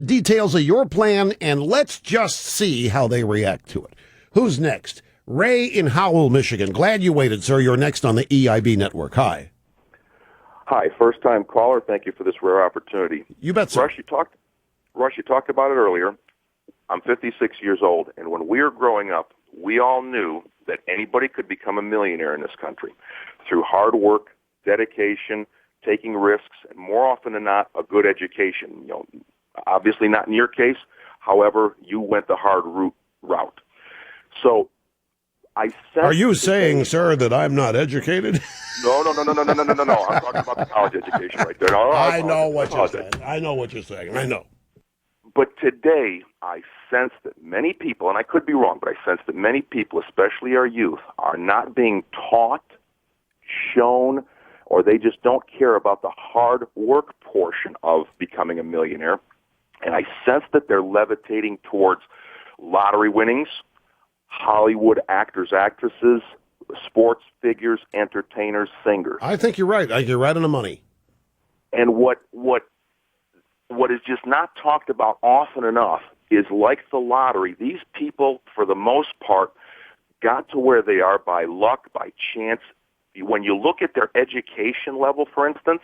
details of your plan, and let's just see how they react to it. Who's next? Ray in Howell, Michigan. Glad you waited, sir. You're next on the EIB network. Hi. Hi, first-time caller. Thank you for this rare opportunity. You bet, sir. Rush, you talked about it earlier. I'm 56 years old, and when we were growing up, we all knew that anybody could become a millionaire in this country through hard work, dedication, taking risks, and more often than not, a good education. Obviously not in your case. However, you went the hard route. So I said, are you saying, sir, that I'm not educated? No. I'm talking about the college education right there. No, I know what you're saying. I know what you're saying. I know. But today, I sense that many people, and I could be wrong, but I sense that many people, especially our youth, are not being taught, shown, or they just don't care about the hard work portion of becoming a millionaire. And I sense that they're levitating towards lottery winnings, Hollywood actors, actresses, sports figures, entertainers, singers. I think you're right. You're right on the money. And what is just not talked about often enough is, like the lottery, these people, for the most part, got to where they are by luck, by chance. When you look at their education level, for instance,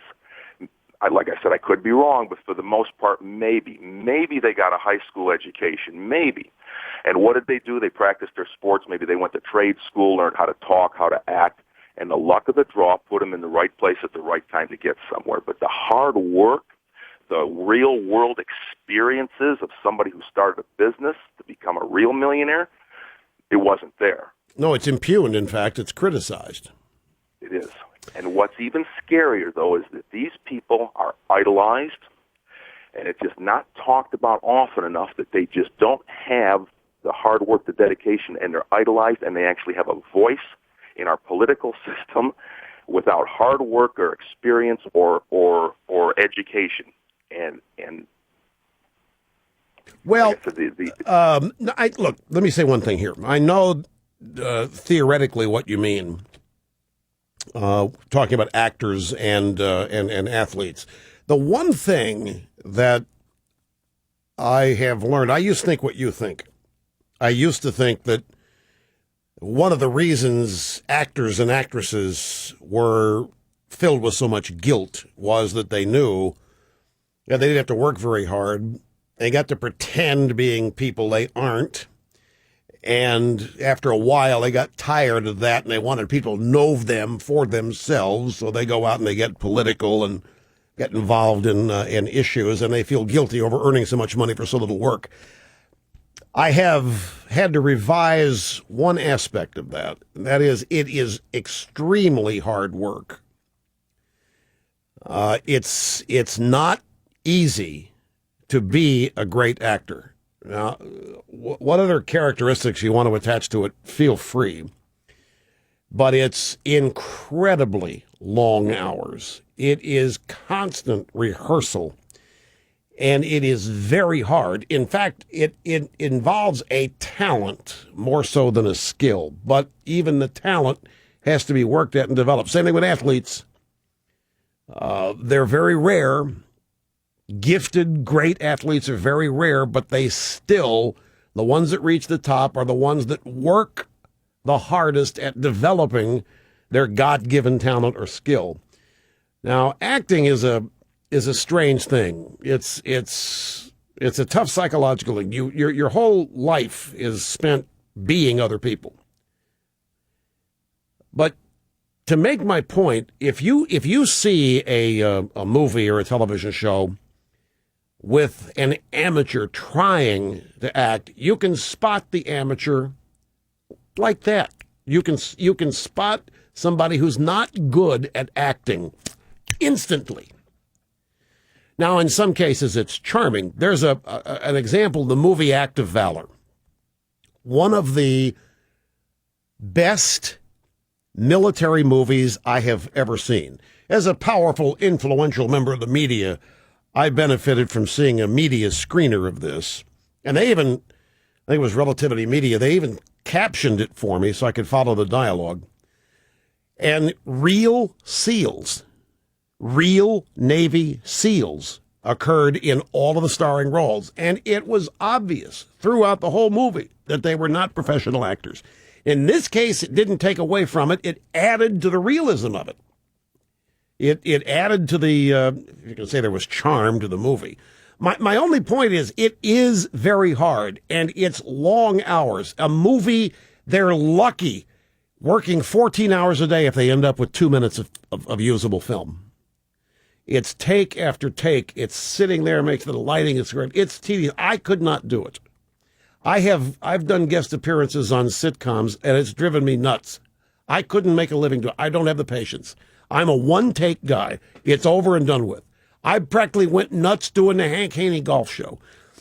like I said, I could be wrong, but for the most part, maybe they got a high school education, maybe. And what did they do? They practiced their sports. Maybe they went to trade school, learned how to talk, how to act, and the luck of the draw put them in the right place at the right time to get somewhere. But the hard work, the real-world experiences of somebody who started a business to become a real millionaire, it wasn't there. No, it's impugned. In fact, it's criticized. It is. And what's even scarier, though, is that these people are idolized, and it's just not talked about often enough that they just don't have the hard work, the dedication, and they're idolized, and they actually have a voice in our political system without hard work or experience or education. And well, like I said, look, let me say one thing here. I know theoretically what you mean, talking about actors and athletes. The one thing that I have learned, I used to think what you think. I used to think that one of the reasons actors and actresses were filled with so much guilt was that they knew that they didn't have to work very hard. They got to pretend being people they aren't. And after a while, they got tired of that, and they wanted people to know them for themselves. So they go out and they get political and get involved in issues, and they feel guilty over earning so much money for so little work. I have had to revise one aspect of that, and that is it is extremely hard work. It's not easy to be a great actor. Now, what other characteristics you want to attach to it, feel free. But it's incredibly long hours. It is constant rehearsal, and it is very hard. In fact, it involves a talent more so than a skill, but even the talent has to be worked at and developed. Same thing with athletes. They're very rare. Gifted, great athletes are very rare, but they still, the ones that reach the top are the ones that work the hardest at developing their God-given talent or skill. Now, acting is a strange thing. It's a tough psychological thing. Your whole life is spent being other people. But to make my point, if you see a movie or a television show with an amateur trying to act, you can spot the amateur like that. You can spot somebody who's not good at acting instantly. Now, in some cases, it's charming. There's an example, the movie Act of Valor. One of the best military movies I have ever seen. As a powerful, influential member of the media, I benefited from seeing a media screener of this. And they even, I think it was Relativity Media, they even captioned it for me so I could follow the dialogue. And real SEALs, real Navy SEALs, occurred in all of the starring roles. And it was obvious throughout the whole movie that they were not professional actors. In this case, it didn't take away from it. It added to the realism of it. It added to the, you can say there was charm to the movie. My only point is it is very hard, and it's long hours. A movie, they're lucky working 14 hours a day if they end up with 2 minutes of usable film. It's take after take. It's sitting there, makes the lighting is great. It's TV. I could not do it. I've done guest appearances on sitcoms, and it's driven me nuts. I couldn't make a living doing it. I don't have the patience. I'm a one-take guy. It's over and done with. I practically went nuts doing the Hank Haney golf show.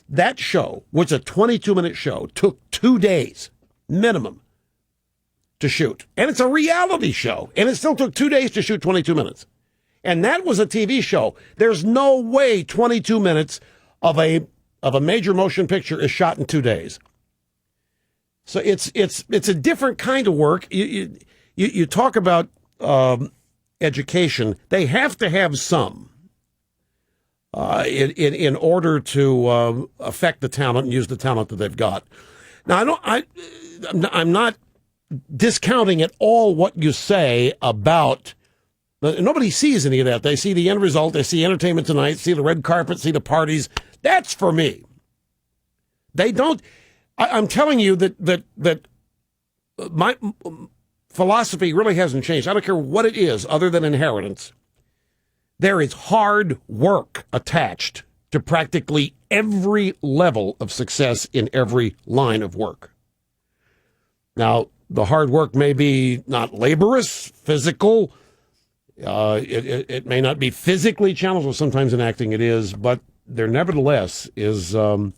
That show, which was a 22-minute show, took 2 days minimum to shoot. And it's a reality show. And it still took 2 days to shoot 22 minutes. And that was a TV show. There's no way 22 minutes of a major motion picture is shot in 2 days. So it's a different kind of work. You talk about education. They have to have some in order to affect the talent and use the talent that they've got. Now, I'm not discounting at all what you say about. Nobody sees any of that. They see the end result. They see Entertainment Tonight, see the red carpet, see the parties. That's for me. They don't. I'm telling you that my philosophy really hasn't changed. I don't care what it is other than inheritance. There is hard work attached to practically every level of success in every line of work. Now, the hard work may be not laborious, physical. It may not be physically challenging. Sometimes in acting it is, but there nevertheless is a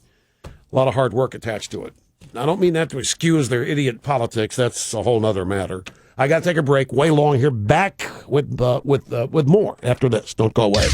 lot of hard work attached to it. I don't mean that to excuse their idiot politics. That's a whole other matter. I got to take a break. Way long here. Back with more after this. Don't go away.